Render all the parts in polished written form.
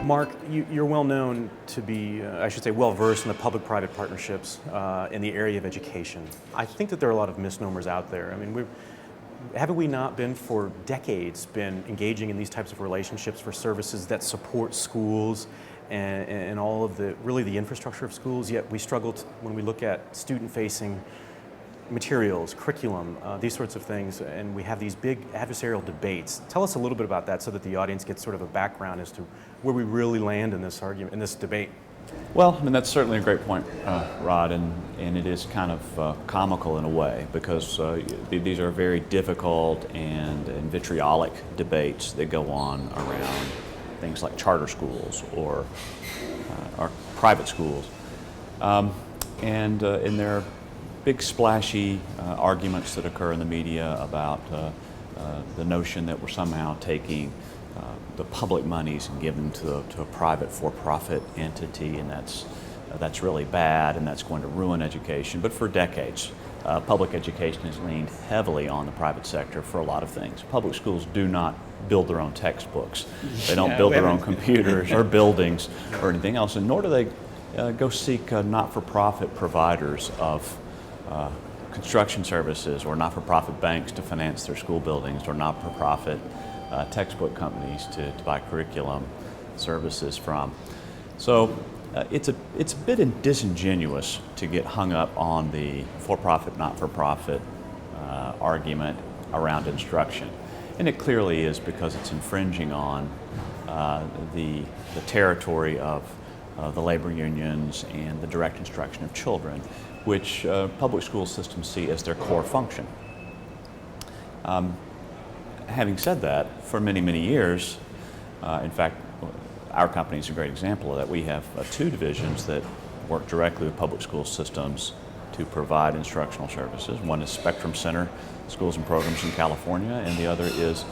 Mark, you're well known to be, I should say, well versed in the public-private partnerships in the area of education. I think that there are a lot of misnomers out there. I mean, haven't we not been for decades been engaging in these types of relationships for services that support schools and all of the infrastructure of schools? Yet we struggle when we look at student-facing materials, curriculum, these sorts of things, and we have these big adversarial debates. Tell us a little bit about that so that the audience gets sort of a background as to where we really land in this argument, in this debate. Well, I mean, that's certainly a great point, Rod, and it is kind of comical in a way because these are very difficult and vitriolic debates that go on around things like charter schools or private schools. And there are big splashy arguments that occur in the media about the notion that we're somehow taking the public monies and giving them to a private for-profit entity, and that's really bad and that's going to ruin education. But for decades, public education has leaned heavily on the private sector for a lot of things. Public schools do not build their own textbooks. They don't build their own computers or buildings or anything else, and nor do they go seek not-for-profit providers of construction services or not-for-profit banks to finance their school buildings or not-for-profit textbook companies to buy curriculum services from. So it's a bit disingenuous to get hung up on the for-profit, not-for-profit argument around instruction. And it clearly is because it's infringing on the territory of the labor unions and the direct instruction of children, which public school systems see as their core function. Having said that, for many, many years, in fact, our company is a great example of that. We have two divisions that work directly with public school systems to provide instructional services. One is Spectrum Center Schools and Programs in California, and the other is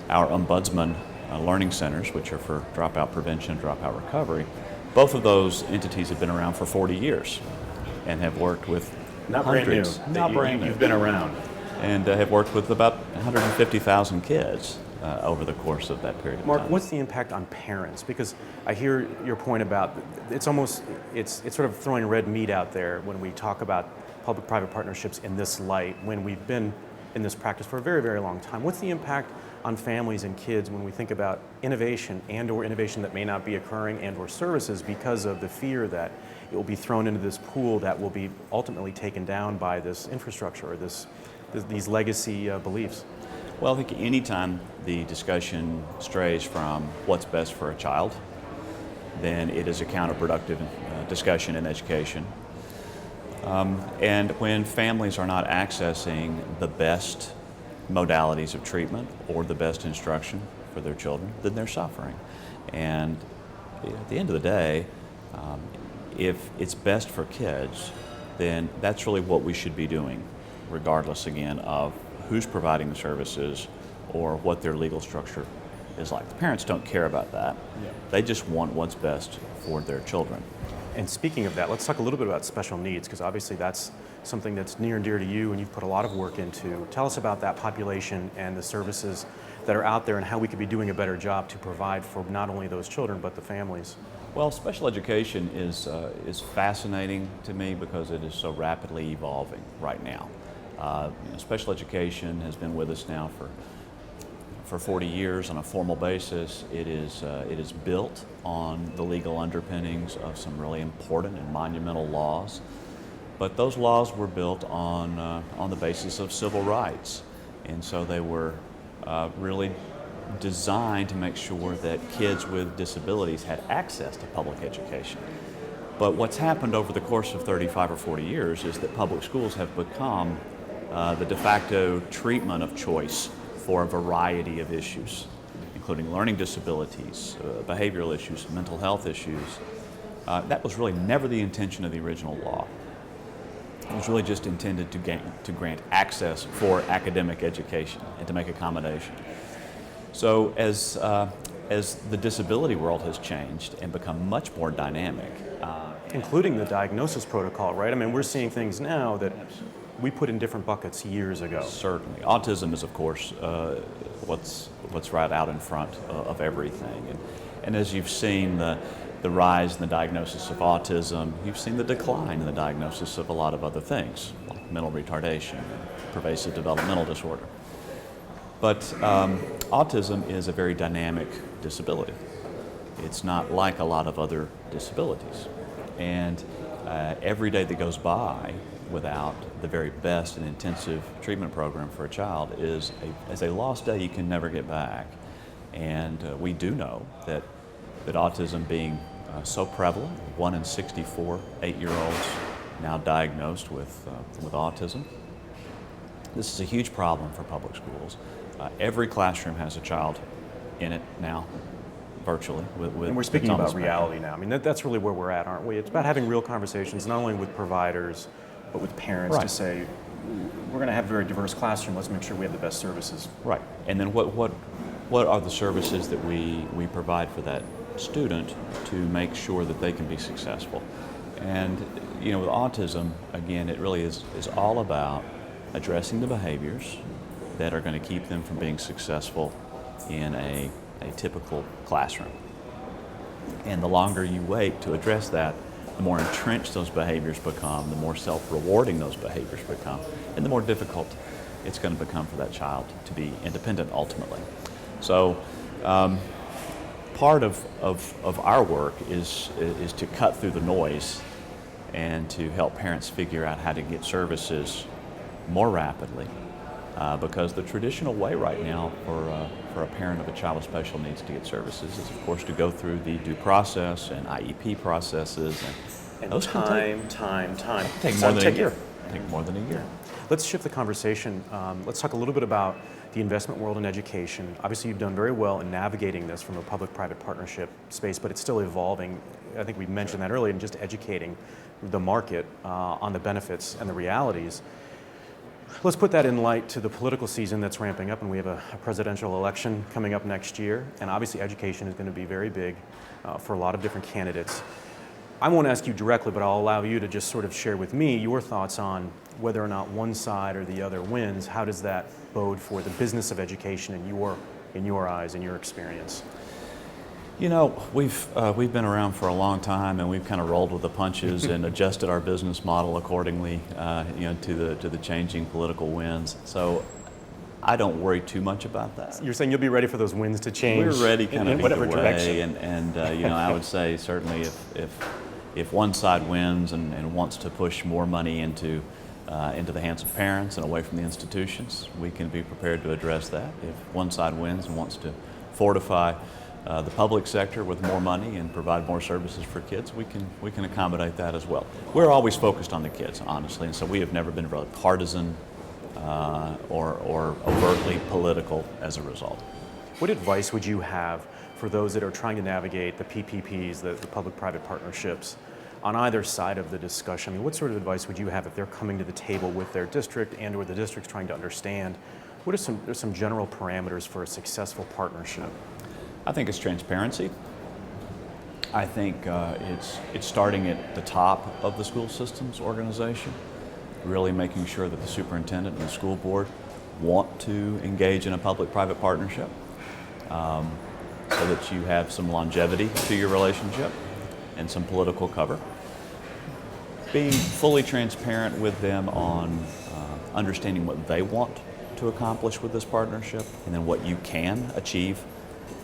our Ombudsman Learning Centers, which are for dropout prevention, dropout recovery. Both of those entities have been around for 40 years and have worked with hundreds. Not brand new. You've been around. And have worked with about 150,000 kids over the course of that period of Mark, time. what's the impact on parents? Because I hear your point about it's sort of throwing red meat out there when we talk about public-private partnerships in this light when we've been in this practice for a very, very long time. What's the impact on families and kids when we think about innovation or innovation that may not be occurring or services because of the fear that it will be thrown into this pool that will be ultimately taken down by this infrastructure or these legacy beliefs? Well, I think anytime the discussion strays from what's best for a child, then it is a counterproductive discussion in education. And when families are not accessing the best modalities of treatment or the best instruction for their children, then they're suffering. And at the end of the day, if it's best for kids, then that's really what we should be doing, regardless, again, of who's providing the services or what their legal structure is like. The parents don't care about that. Yeah. They just want what's best for their children. And speaking of that, let's talk a little bit about special needs, because obviously that's something that's near and dear to you and you've put a lot of work into. Tell us about that population and the services that are out there and how we could be doing a better job to provide for not only those children but the families. Well, special education is fascinating to me because it is so rapidly evolving right now. Special education has been with us now for 40 years on a formal basis. It is built on the legal underpinnings of some really important and monumental laws, but those laws were built on the basis of civil rights, and so they were really designed to make sure that kids with disabilities had access to public education. But what's happened over the course of 35 or 40 years is that public schools have become the de facto treatment of choice for a variety of issues, including learning disabilities, behavioral issues, mental health issues. That was really never the intention of the original law. It was really just intended to grant access for academic education and to make accommodation. So as the disability world has changed and become much more dynamic, including the diagnosis protocol, right? I mean, we're seeing things now that we put in different buckets years ago. Certainly. Autism is, of course, what's right out in front of everything. And as you've seen the rise in the diagnosis of autism, you've seen the decline in the diagnosis of a lot of other things, like mental retardation, pervasive developmental disorder. But autism is a very dynamic disability. It's not like a lot of other disabilities. And every day that goes by without the very best and intensive treatment program for a child is a lost day you can never get back. And we do know that autism being so prevalent, 1 in 64 8-year-olds now diagnosed with autism, this is a huge problem for public schools. Every classroom has a child in it now, virtually. And we're speaking about reality now. I mean, that's really where we're at, aren't we? It's about having real conversations, not only with providers, but with parents to say, we're going to have a very diverse classroom, let's make sure we have the best services. Right. And then what are the services that we provide for that student to make sure that they can be successful? And, you know, with autism, again, it really is all about addressing the behaviors that are going to keep them from being successful in a typical classroom. And the longer you wait to address that, the more entrenched those behaviors become, the more self-rewarding those behaviors become, and the more difficult it's going to become for that child to be independent ultimately. So part of our work is to cut through the noise and to help parents figure out how to get services more rapidly. Because the traditional way right now for a parent of a child with special needs to get services is, of course, to go through the due process and IEP processes. And those time. Take more than a year. Take more than a year. Let's shift the conversation. Let's talk a little bit about the investment world in education. Obviously, you've done very well in navigating this from a public-private partnership space, but it's still evolving. I think we mentioned that earlier, in just educating the market on the benefits and the realities. Let's put that in light to the political season that's ramping up, and we have a presidential election coming up next year, and obviously education is going to be very big for a lot of different candidates. I won't ask you directly, but I'll allow you to just sort of share with me your thoughts on whether or not one side or the other wins. How does that bode for the business of education in your eyes, in your experience? You know, we've been around for a long time, and we've kind of rolled with the punches and adjusted our business model accordingly, to the changing political winds. So I don't worry too much about that. You're saying you'll be ready for those winds to change. We're ready, kind of in whatever direction. And I would say certainly if one side wins and wants to push more money into the hands of parents and away from the institutions, we can be prepared to address that. If one side wins and wants to fortify the public sector with more money and provide more services for kids, we can accommodate that as well. We're always focused on the kids, honestly, and so we have never been really partisan or overtly political as a result. What advice would you have for those that are trying to navigate the PPPs, the public-private partnerships, on either side of the discussion? I mean, what sort of advice would you have if they're coming to the table with their district and or the district's trying to understand? What are some general parameters for a successful partnership? I think it's transparency. I think it's starting at the top of the school systems organization, really making sure that the superintendent and the school board want to engage in a public-private partnership so that you have some longevity to your relationship and some political cover. Being fully transparent with them on understanding what they want to accomplish with this partnership and then what you can achieve,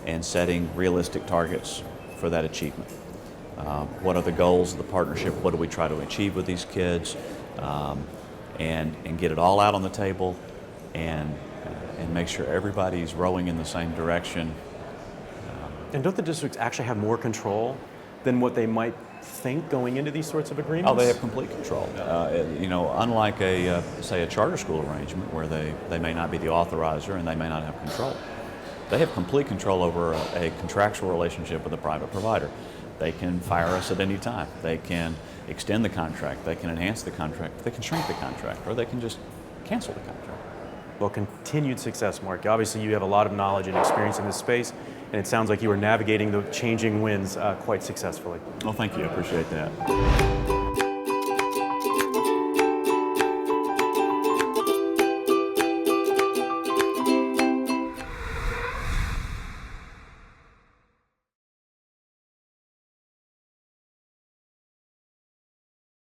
and setting realistic targets for that achievement. What are the goals of the partnership? What do we try to achieve with these kids? And get it all out on the table and make sure everybody's rowing in the same direction. And don't the districts actually have more control than what they might think going into these sorts of agreements? Oh, they have complete control. Unlike say a charter school arrangement where they may not be the authorizer and they may not have control. They have complete control over a contractual relationship with a private provider. They can fire us at any time. They can extend the contract. They can enhance the contract. They can shrink the contract, or they can just cancel the contract. Well, continued success, Mark. Obviously, you have a lot of knowledge and experience in this space, and it sounds like you are navigating the changing winds quite successfully. Well, thank you. I appreciate that.